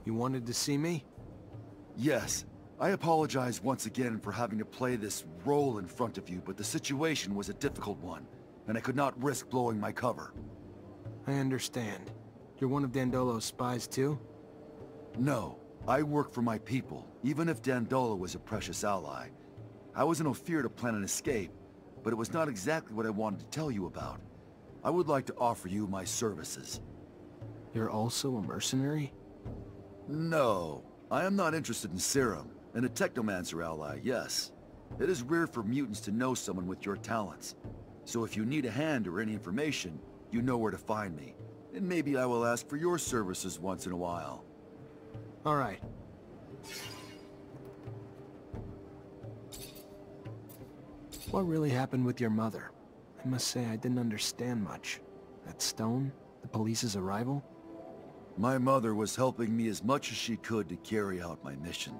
You wanted to see me? Yes. I apologize once again for having to play this role in front of you, but the situation was a difficult one, and I could not risk blowing my cover. I understand. You're one of Dandolo's spies too? No. I work for my people, even if Dandolo was a precious ally. I was in Ophir to plan an escape, but it was not exactly what I wanted to tell you about. I would like to offer you my services. You're also a mercenary? No. I am not interested in serum, and a Technomancer ally, yes. It is rare for mutants to know someone with your talents. So if you need a hand or any information, you know where to find me. And maybe I will ask for your services once in a while. All right. What really happened with your mother? I must say I didn't understand much. That stone? The police's arrival? My mother was helping me as much as she could to carry out my mission.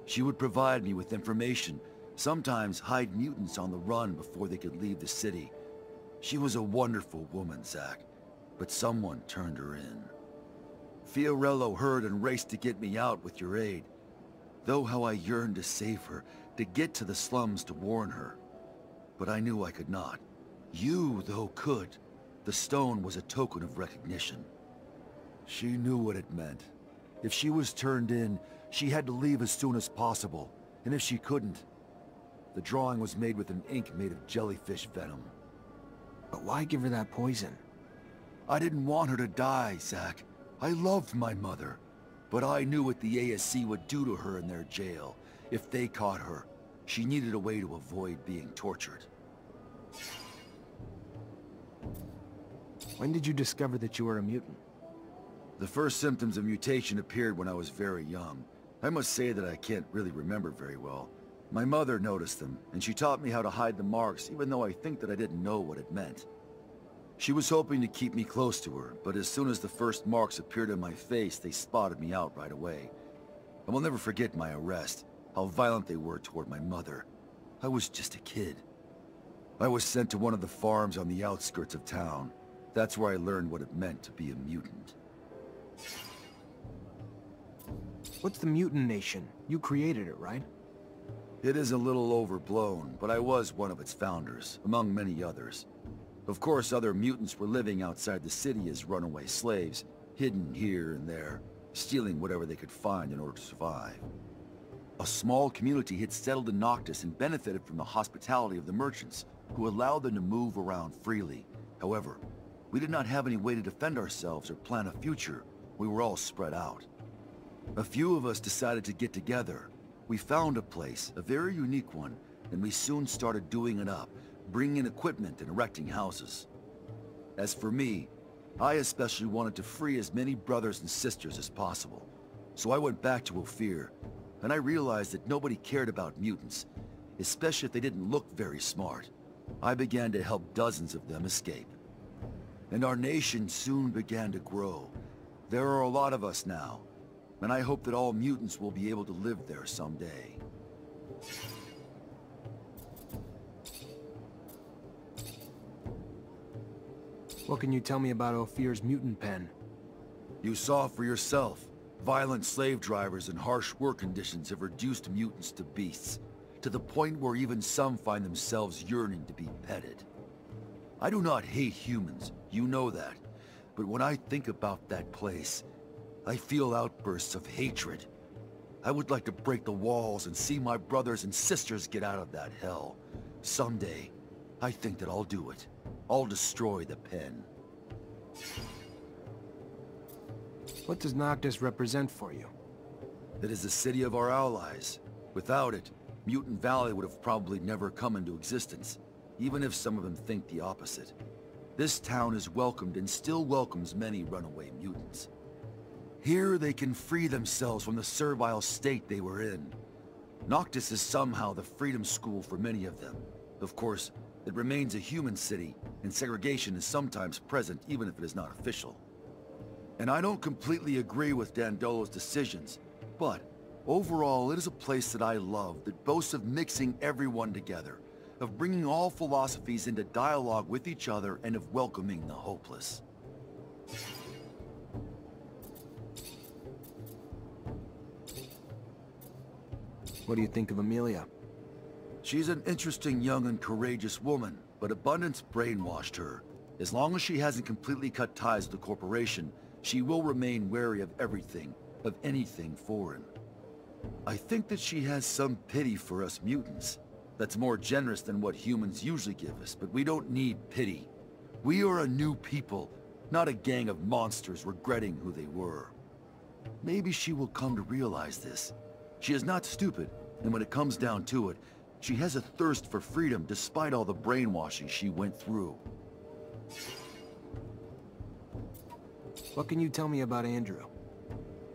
She would provide me with information, sometimes hide mutants on the run before they could leave the city. She was a wonderful woman, Zach, but someone turned her in. Fiorello heard and raced to get me out with your aid. Though how I yearned to save her, to get to the slums to warn her. But I knew I could not. You, though, could. The stone was a token of recognition. She knew what it meant. If she was turned in, she had to leave as soon as possible. And if she couldn't, the drawing was made with an ink made of jellyfish venom. But why give her that poison? I didn't want her to die, Zach. I loved my mother. But I knew what the ASC would do to her in their jail. If they caught her, she needed a way to avoid being tortured. When did you discover that you were a mutant? The first symptoms of mutation appeared when I was very young. I must say that I can't really remember very well. My mother noticed them, and she taught me how to hide the marks, even though I think that I didn't know what it meant. She was hoping to keep me close to her, but as soon as the first marks appeared on my face, they spotted me out right away. I will never forget my arrest, how violent they were toward my mother. I was just a kid. I was sent to one of the farms on the outskirts of town. That's where I learned what it meant to be a mutant. What's the Mutant Nation? You created it, right? It is a little overblown, but I was one of its founders, among many others. Of course, other mutants were living outside the city as runaway slaves, hidden here and there, stealing whatever they could find in order to survive. A small community had settled in Noctis and benefited from the hospitality of the merchants, who allowed them to move around freely. However, we did not have any way to defend ourselves or plan a future. We were all spread out. A few of us decided to get together. We found a place, a very unique one, and we soon started doing it up, bringing in equipment and erecting houses. As for me, I especially wanted to free as many brothers and sisters as possible. So I went back to Ophir, and I realized that nobody cared about mutants, especially if they didn't look very smart. I began to help dozens of them escape. And our nation soon began to grow. There are a lot of us now, and I hope that all mutants will be able to live there someday. What can you tell me about Ophir's mutant pen? You saw for yourself. Violent slave drivers and harsh work conditions have reduced mutants to beasts, to the point where even some find themselves yearning to be petted. I do not hate humans, you know that. But when I think about that place, I feel outbursts of hatred. I would like to break the walls and see my brothers and sisters get out of that hell. Someday, I think that I'll do it. I'll destroy the pen. What does Noctis represent for you? It is the city of our allies. Without it, Mutant Valley would have probably never come into existence, even if some of them think the opposite. This town is welcomed and still welcomes many runaway mutants. Here they can free themselves from the servile state they were in. Noctis is somehow the freedom school for many of them. Of course, it remains a human city, and segregation is sometimes present even if it is not official. And I don't completely agree with Dandolo's decisions, but overall it is a place that I love that boasts of mixing everyone together, of bringing all philosophies into dialogue with each other, and of welcoming the hopeless. What do you think of Amelia? She's an interesting young and courageous woman, but abundance brainwashed her. As long as she hasn't completely cut ties with the corporation, she will remain wary of everything, of anything foreign. I think that she has some pity for us mutants. That's more generous than what humans usually give us, but we don't need pity. We are a new people, not a gang of monsters regretting who they were. Maybe she will come to realize this. She is not stupid, and when it comes down to it, she has a thirst for freedom despite all the brainwashing she went through. What can you tell me about Andrew?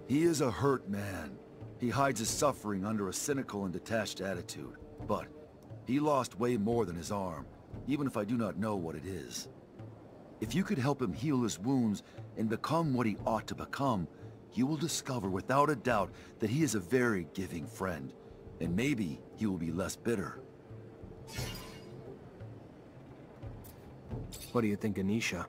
He is a hurt man. He hides his suffering under a cynical and detached attitude. But he lost way more than his arm, even if I do not know what it is. If you could help him heal his wounds and become what he ought to become, you will discover without a doubt that he is a very giving friend, and maybe he will be less bitter. What do you think of Nisha?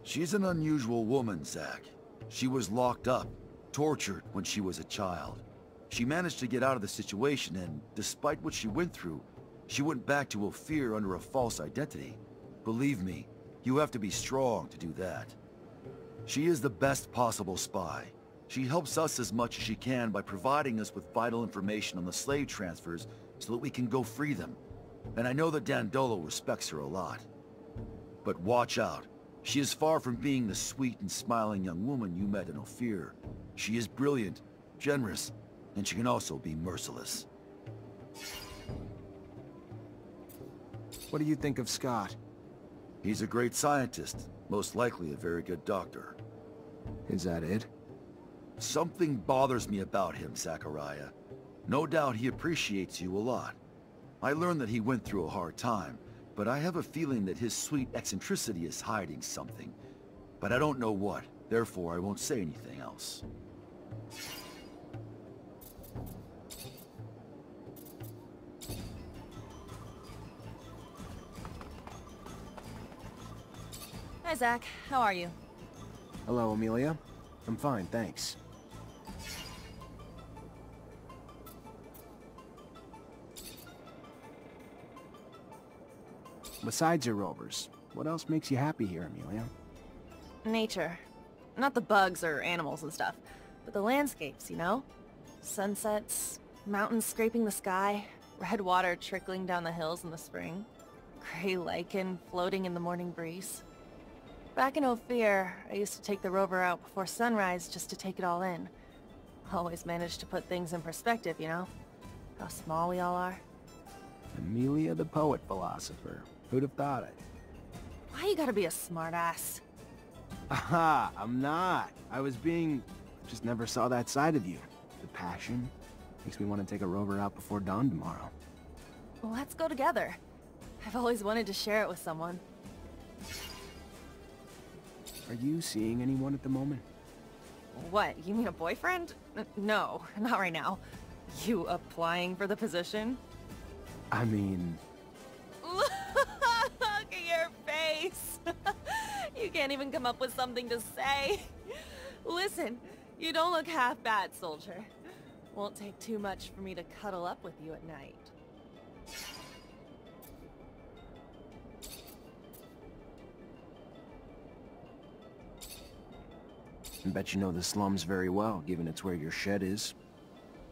She's an unusual woman, Zach. She was locked up, tortured when she was a child. She managed to get out of the situation, and despite what she went through, she went back to Ophir under a false identity. Believe me, you have to be strong to do that. She is the best possible spy. She helps us as much as she can by providing us with vital information on the slave transfers so that we can go free them. And I know that Dandolo respects her a lot. But watch out. She is far from being the sweet and smiling young woman you met in Ophir. She is brilliant, generous, and she can also be merciless. What do you think of Scott? He's a great scientist, most likely a very good doctor. Is that it? Something bothers me about him, Zachariah. No doubt he appreciates you a lot. I learned that he went through a hard time, but I have a feeling that his sweet eccentricity is hiding something. But I don't know what, therefore I won't say anything else. Hi, Zach. How are you? Hello, Amelia. I'm fine, thanks. Besides your rovers, what else makes you happy here, Amelia? Nature. Not the bugs or animals and stuff, but the landscapes, you know? Sunsets, mountains scraping the sky, red water trickling down the hills in the spring, gray lichen floating in the morning breeze. Back in Ophir, I used to take the rover out before sunrise just to take it all in. Always managed to put things in perspective, you know? How small we all are. Amelia the poet philosopher. Who'd have thought it? Why you gotta be a smartass? Aha, I'm not. Just never saw that side of you. The passion makes me want to take a rover out before dawn tomorrow. Well, let's go together. I've always wanted to share it with someone. Are you seeing anyone at the moment? What, you mean a boyfriend? No, not right now. You applying for the position? I mean... Look at your face! You can't even come up with something to say. Listen, you don't look half bad, soldier. Won't take too much for me to cuddle up with you at night. I bet you know the slums very well, given it's where your shed is.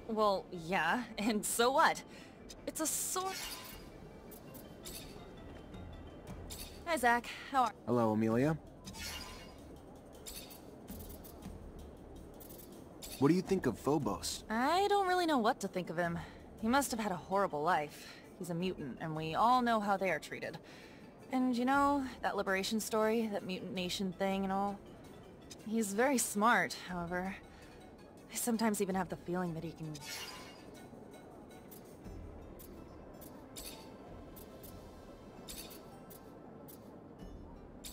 Well, yeah, and so what? It's a sort... Hi, Zach. How are... Hello, Amelia. What do you think of Phobos? I don't really know what to think of him. He must have had a horrible life. He's a mutant, and we all know how they are treated. And you know, that liberation story, that mutant nation thing and all? He's very smart, however. I sometimes even have the feeling that he can...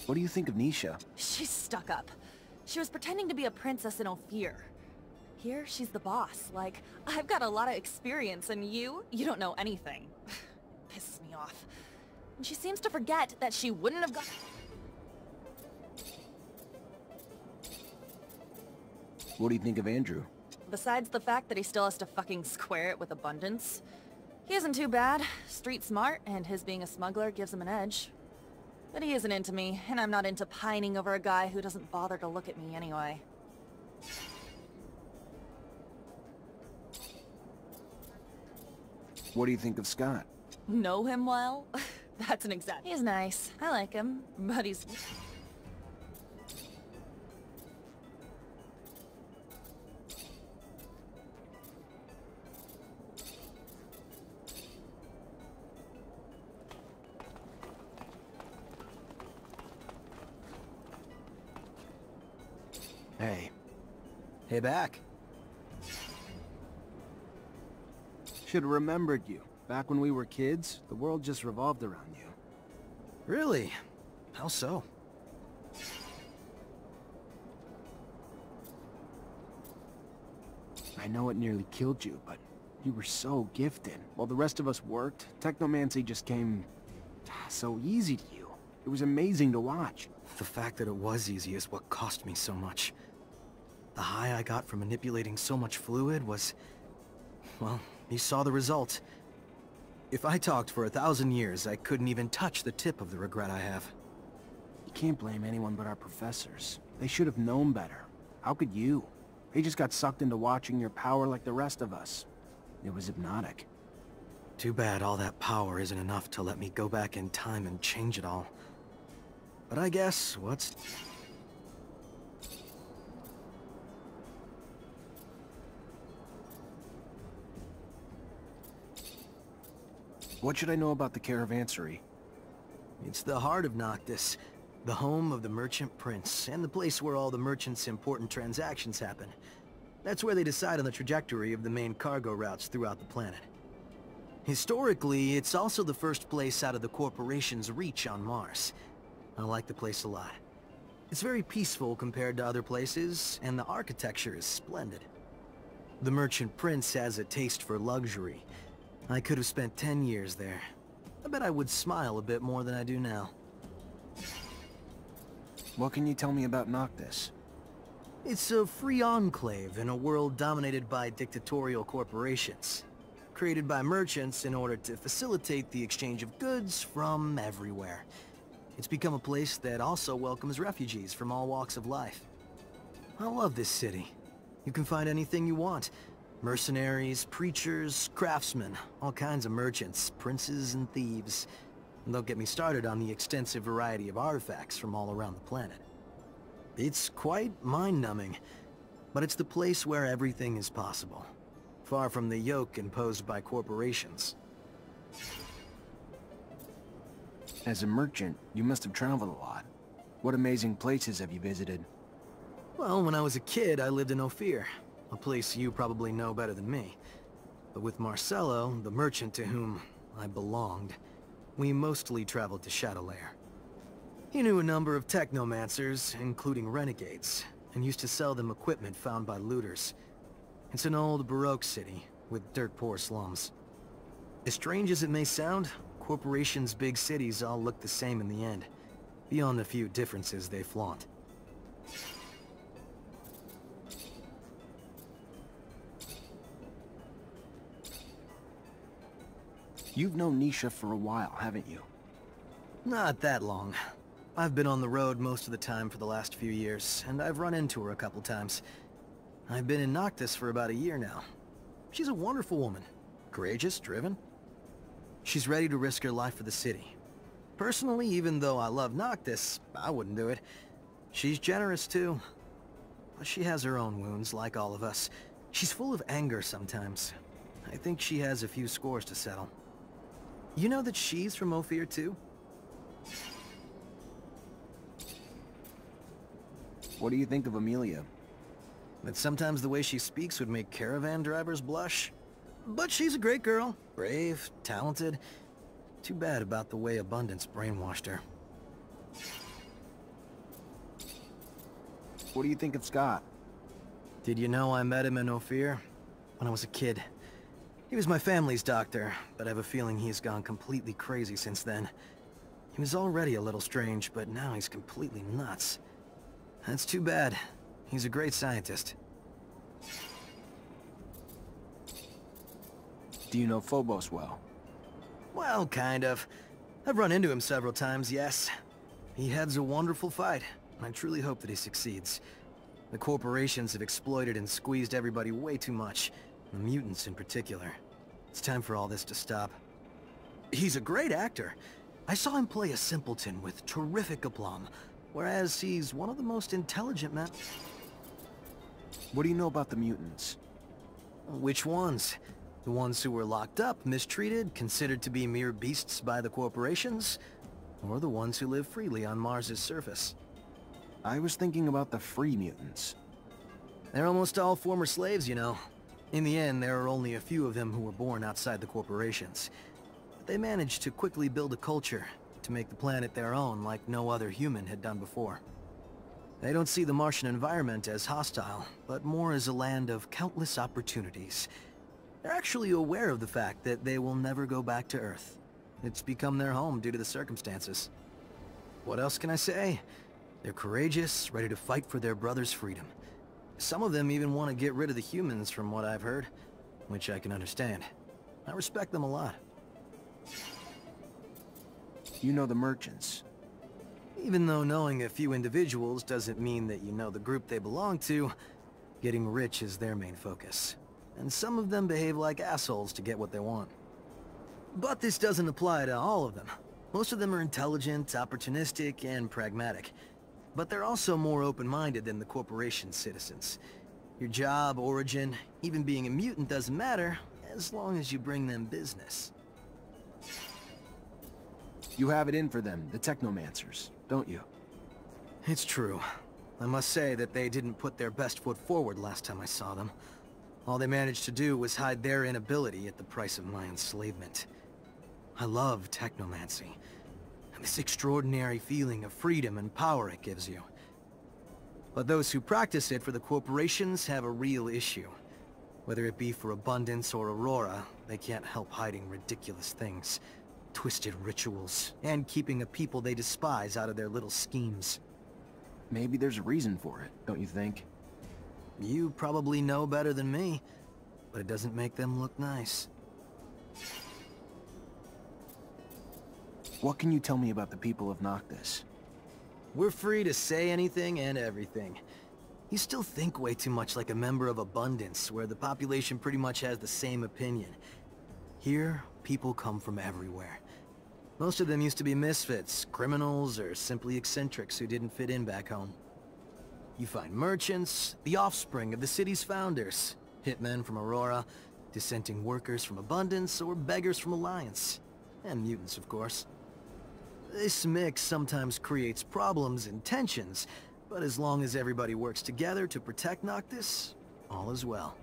What do you think of Nisha? She's stuck up. She was pretending to be a princess in Ophir. Here, she's the boss. Like, I've got a lot of experience, and you don't know anything. Pisses me off. And she seems to forget that she wouldn't have got... What do you think of Andrew? Besides the fact that he still has to fucking square it with abundance. He isn't too bad, street smart, and his being a smuggler gives him an edge. But he isn't into me, and I'm not into pining over a guy who doesn't bother to look at me anyway. What do you think of Scott? Know him well? That's an exact. He's nice. I like him, but he's... Hey. Hey, back. Should have remembered you. Back when we were kids, the world just revolved around you. Really? How so? I know it nearly killed you, but you were so gifted. While the rest of us worked, Technomancer just came so easy to you. It was amazing to watch. The fact that it was easy is what cost me so much. The high I got from manipulating so much fluid was... well, you saw the result. If I talked for 1,000 years, I couldn't even touch the tip of the regret I have. You can't blame anyone but our professors. They should have known better. How could you? They just got sucked into watching your power like the rest of us. It was hypnotic. Too bad all that power isn't enough to let me go back in time and change it all. But I guess, what's... What should I know about the Caravanserai? It's the heart of Noctis, the home of the Merchant Prince, and the place where all the merchants' important transactions happen. That's where they decide on the trajectory of the main cargo routes throughout the planet. Historically, it's also the first place out of the corporation's reach on Mars. I like the place a lot. It's very peaceful compared to other places, and the architecture is splendid. The Merchant Prince has a taste for luxury. I could have spent 10 years there. I bet I would smile a bit more than I do now. What can you tell me about Noctis? It's a free enclave in a world dominated by dictatorial corporations, created by merchants in order to facilitate the exchange of goods from everywhere. It's become a place that also welcomes refugees from all walks of life. I love this city. You can find anything you want. Mercenaries, preachers, craftsmen, all kinds of merchants, princes and thieves. And don't get me started on the extensive variety of artifacts from all around the planet. It's quite mind-numbing, but it's the place where everything is possible, far from the yoke imposed by corporations. As a merchant, you must have traveled a lot. What amazing places have you visited? Well, when I was a kid, I lived in Ophir, a place you probably know better than me. But with Marcello, the merchant to whom I belonged, we mostly traveled to Shadowlair. He knew a number of Technomancers, including renegades, and used to sell them equipment found by looters. It's an old Baroque city, with dirt-poor slums. As strange as it may sound, corporations' big cities all look the same in the end, beyond the few differences they flaunt. You've known Nisha for a while, haven't you? Not that long. I've been on the road most of the time for the last few years, and I've run into her a couple times. I've been in Noctis for about a year now. She's a wonderful woman. Courageous, driven. She's ready to risk her life for the city. Personally, even though I love Noctis, I wouldn't do it. She's generous too. But she has her own wounds, like all of us. She's full of anger sometimes. I think she has a few scores to settle. You know that she's from Ophir too? What do you think of Amelia? That sometimes the way she speaks would make caravan drivers blush. But she's a great girl. Brave, talented. Too bad about the way abundance brainwashed her. What do you think of Scott? Did you know I met him in Ophir? When I was a kid. He was my family's doctor, but I have a feeling he's gone completely crazy since then. He was already a little strange, but now he's completely nuts. That's too bad. He's a great scientist. Do you know Phobos well? Well, kind of. I've run into him several times, yes. He heads a wonderful fight, and I truly hope that he succeeds. The corporations have exploited and squeezed everybody way too much, the mutants in particular. It's time for all this to stop. He's a great actor. I saw him play a simpleton with terrific aplomb, whereas he's one of the most intelligent men. What do you know about the mutants? Which ones? The ones who were locked up, mistreated, considered to be mere beasts by the corporations? Or the ones who live freely on Mars's surface? I was thinking about the free mutants. They're almost all former slaves, you know. In the end, there are only a few of them who were born outside the corporations. But they managed to quickly build a culture, to make the planet their own like no other human had done before. They don't see the Martian environment as hostile, but more as a land of countless opportunities. They're actually aware of the fact that they will never go back to Earth. It's become their home due to the circumstances. What else can I say? They're courageous, ready to fight for their brother's freedom. Some of them even want to get rid of the humans from what I've heard, which I can understand. I respect them a lot. You know the merchants. Even though knowing a few individuals doesn't mean that you know the group they belong to, getting rich is their main focus. And some of them behave like assholes to get what they want. But this doesn't apply to all of them. Most of them are intelligent, opportunistic, and pragmatic. But they're also more open-minded than the corporation citizens. Your job, origin, even being a mutant doesn't matter, as long as you bring them business. You have it in for them, the Technomancers, don't you? It's true. I must say that they didn't put their best foot forward last time I saw them. All they managed to do was hide their inability at the price of my enslavement. I love technomancy, and this extraordinary feeling of freedom and power it gives you. But those who practice it for the corporations have a real issue. Whether it be for abundance or Aurora, they can't help hiding ridiculous things. Twisted rituals, and keeping a people they despise out of their little schemes. Maybe there's a reason for it, don't you think? You probably know better than me, but it doesn't make them look nice. What can you tell me about the people of Noctis? We're free to say anything and everything. You still think way too much like a member of Abundance, where the population pretty much has the same opinion. Here, people come from everywhere. Most of them used to be misfits, criminals, or simply eccentrics who didn't fit in back home. You find merchants, the offspring of the city's founders, hitmen from Aurora, dissenting workers from Abundance, or beggars from Alliance. And mutants, of course. This mix sometimes creates problems and tensions, but as long as everybody works together to protect Noctis, all is well.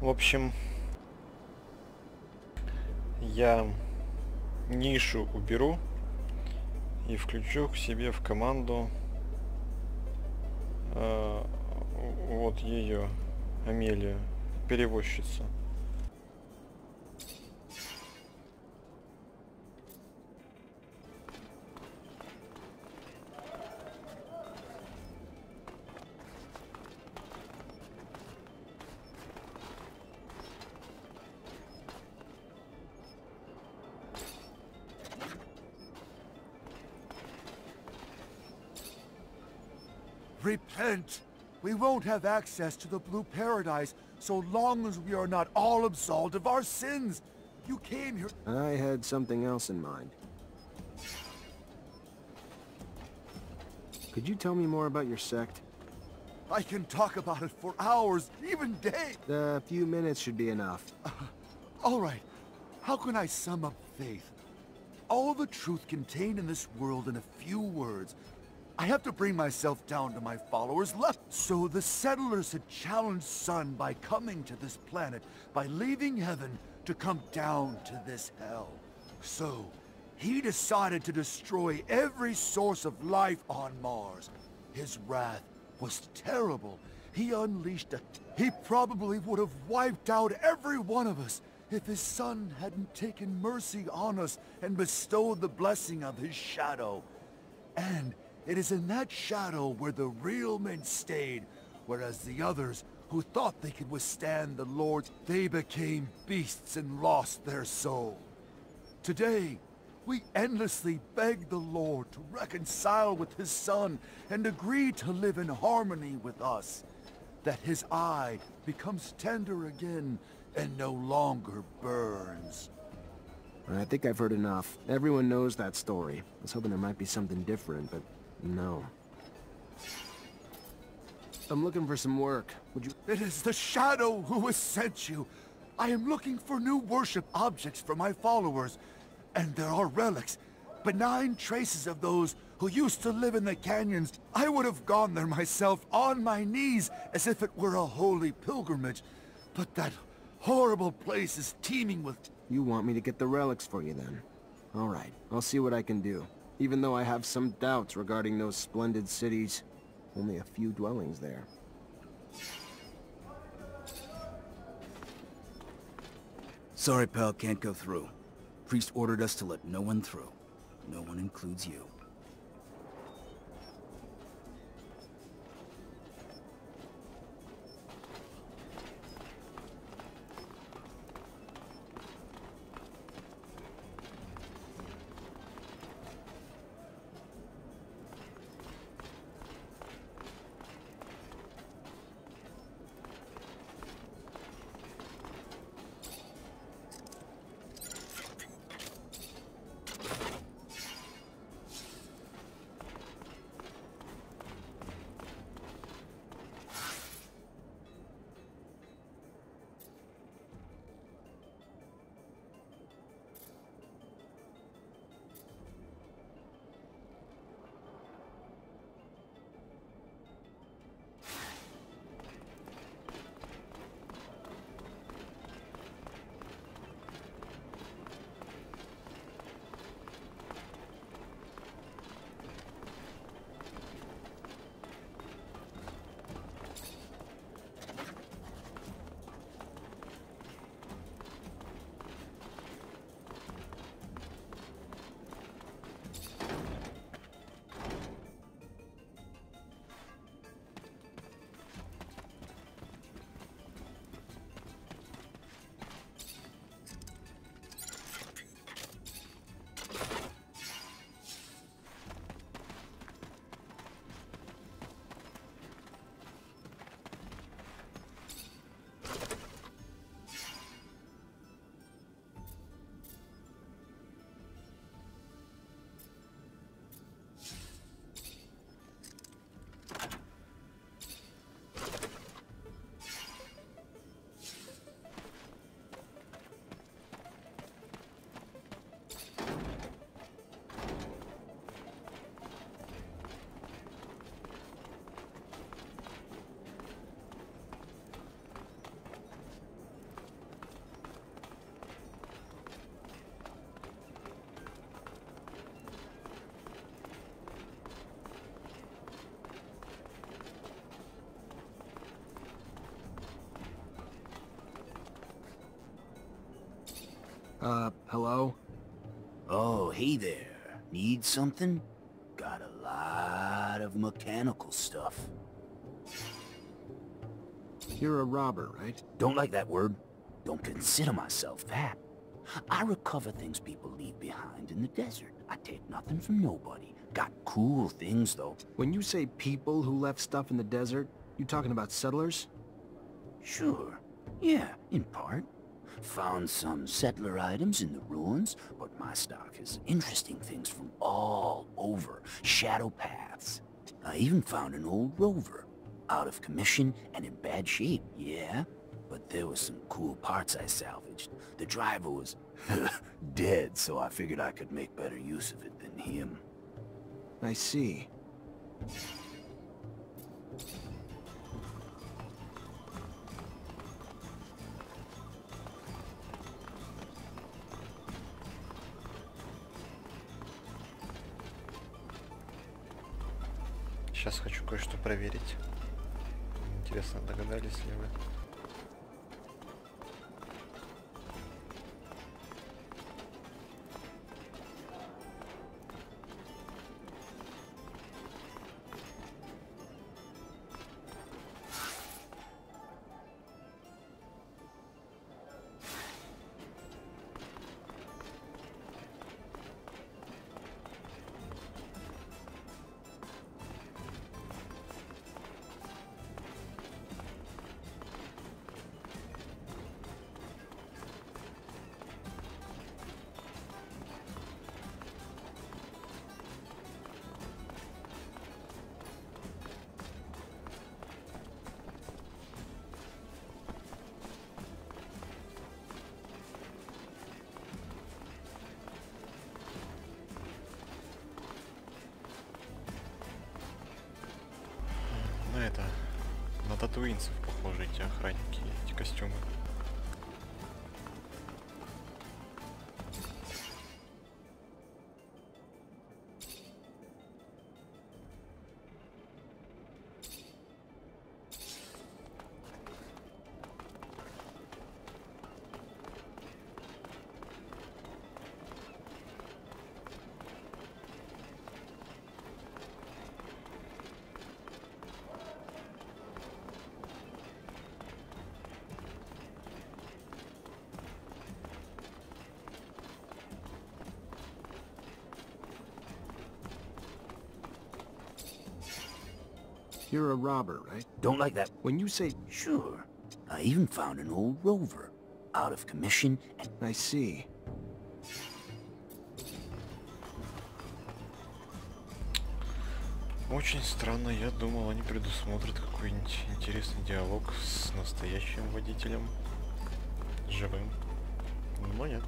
В общем, я нишу уберу и включу к себе в команду вот ее, Амелию, перевозчицу. Repent! We won't have access to the Blue Paradise so long as we are not all absolved of our sins. You came here... I had something else in mind. Could you tell me more about your sect? I can talk about it for hours, even days. A few minutes should be enough. All right. How can I sum up faith? All the truth contained in this world in a few words. I have to bring myself down to my followers left. So the settlers had challenged Sun by coming to this planet, by leaving heaven to come down to this hell. So he decided to destroy every source of life on Mars. His wrath was terrible. He unleashed a... He probably would have wiped out every one of us if his son hadn't taken mercy on us and bestowed the blessing of his shadow. And it is in that shadow where the real men stayed, whereas the others, who thought they could withstand the Lord, they became beasts and lost their soul. Today, we endlessly beg the Lord to reconcile with his son and agree to live in harmony with us, that his eye becomes tender again and no longer burns. I think I've heard enough. Everyone knows that story. I was hoping there might be something different, but no. I'm looking for some work. Would you... It is the Shadow who has sent you. I am looking for new worship objects for my followers, and there are relics, benign traces of those who used to live in the canyons. I would have gone there myself on my knees as if it were a holy pilgrimage, but that horrible place is teeming with... You want me to get the relics for you then? All right, I'll see what I can do. Even though I have some doubts regarding those splendid cities. Only a few dwellings there. Sorry, pal, can't go through. Priest ordered us to let no one through. No one includes you. Hello? Oh, hey there. Need something? Got a lot of mechanical stuff. You're a robber, right? Don't like that word. Don't consider myself that. I recover things people leave behind in the desert. I take nothing from nobody. Got cool things, though. When you say people who left stuff in the desert, you talking about settlers? Sure. Yeah, in part. Found some settler items in the ruins, but my stock is interesting things from all over. Shadow paths. I even found an old rover. Out of commission and in bad shape, yeah? But there was some cool parts I salvaged. The driver was dead, so I figured I could make better use of it than him. I see. Сейчас хочу кое-что проверить. Интересно, догадались ли вы? Это на татуинцев похожи эти охранники, эти костюмы. You're a robber, right? Don't like that. When you say... Sure. I even found an old rover. Out of commission and... I see. Очень странно, я думал, они предусмотрят какой-нибудь интересный диалог с настоящим водителем, живым, но нет.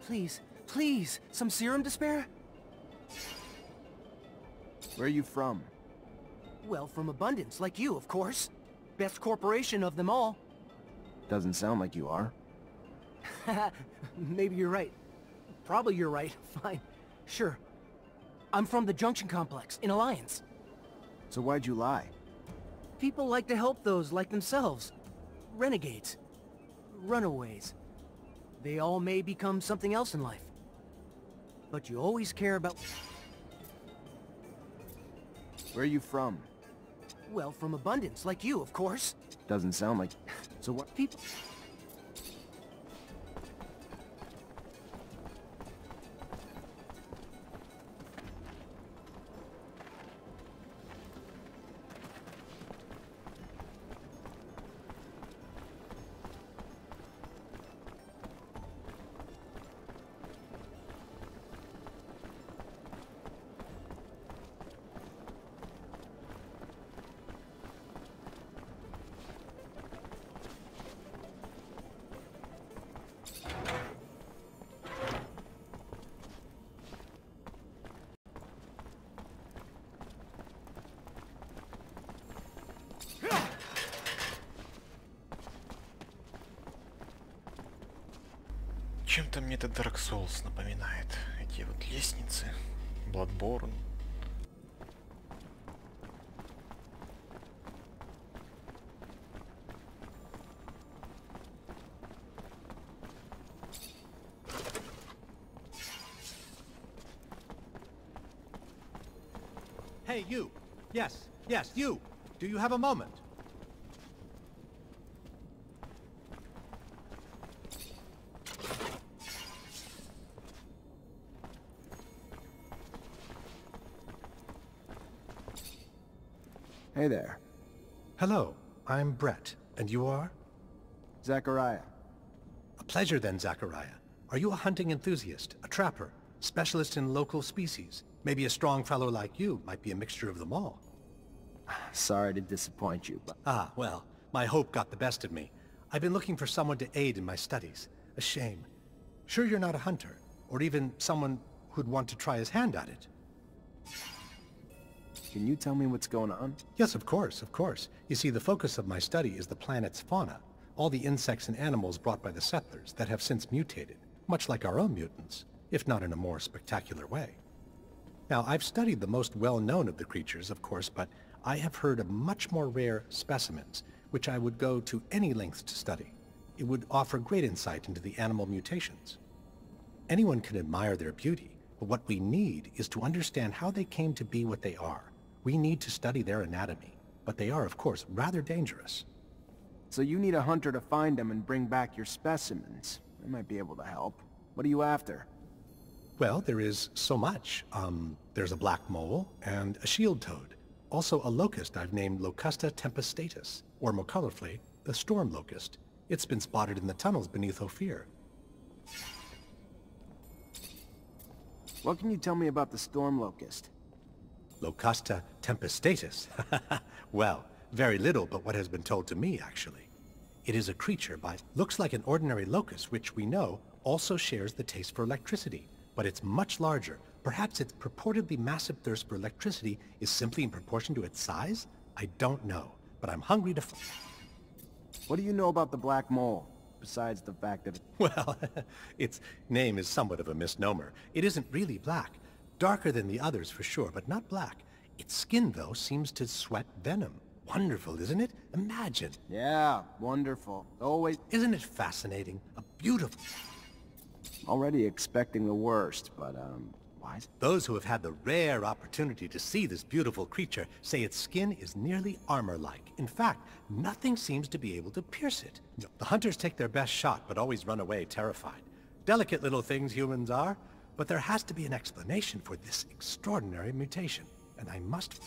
Please, please, some serum to spare? Where are you from? Well, from Abundance, like you, of course. Best corporation of them all. Doesn't sound like you are. Maybe you're right. Probably you're right. Fine. Sure. I'm from the Junction Complex, in Alliance. So why'd you lie? People like to help those like themselves. Renegades. Runaways. They all may become something else in life. But you always care about... Where are you from? Well, from Abundance, like you, of course. Doesn't sound like... So what... People... Чем-то мне это Dark Souls напоминает. Эти вот лестницы, Bloodborne. Hey, you! Yes, yes, you! Do you have a moment? Hey there. Hello, I'm Brett, and you are? Zachariah. A pleasure then, Zachariah. Are you a hunting enthusiast, a trapper, specialist in local species? Maybe a strong fellow like you might be a mixture of them all. Sorry to disappoint you, but... Ah, well, my hope got the best of me. I've been looking for someone to aid in my studies. A shame. Sure you're not a hunter, or even someone who'd want to try his hand at it? Can you tell me what's going on? Yes, of course, of course. You see, the focus of my study is the planet's fauna. All the insects and animals brought by the settlers that have since mutated, much like our own mutants, if not in a more spectacular way. Now, I've studied the most well-known of the creatures, of course, but I have heard of much more rare specimens, which I would go to any lengths to study. It would offer great insight into the animal mutations. Anyone can admire their beauty, but what we need is to understand how they came to be what they are. We need to study their anatomy, but they are, of course, rather dangerous. So you need a hunter to find them and bring back your specimens. I might be able to help. What are you after? Well, there is so much. There's a black mole and a shield toad. Also a locust I've named Locusta tempestatus, or more colorfully, the storm locust. It's been spotted in the tunnels beneath Ophir. What can you tell me about the storm locust? Locusta tempestatus? Well, very little but what has been told to me, actually. It is a creature looks like an ordinary locust, which we know also shares the taste for electricity, but it's much larger. Perhaps its purportedly massive thirst for electricity is simply in proportion to its size? I don't know, but I'm hungry to What do you know about the black mole, besides the fact that Well, its name is somewhat of a misnomer. It isn't really black. Darker than the others for sure, but not black. Its skin, though, seems to sweat venom. Wonderful, isn't it? Imagine. Yeah, wonderful. Always... Isn't it fascinating? A beautiful... Already expecting the worst, but, why is... Those who have had the rare opportunity to see this beautiful creature say its skin is nearly armor-like. In fact, nothing seems to be able to pierce it. The hunters take their best shot, but always run away terrified. Delicate little things humans are, but there has to be an explanation for this extraordinary mutation, and I must...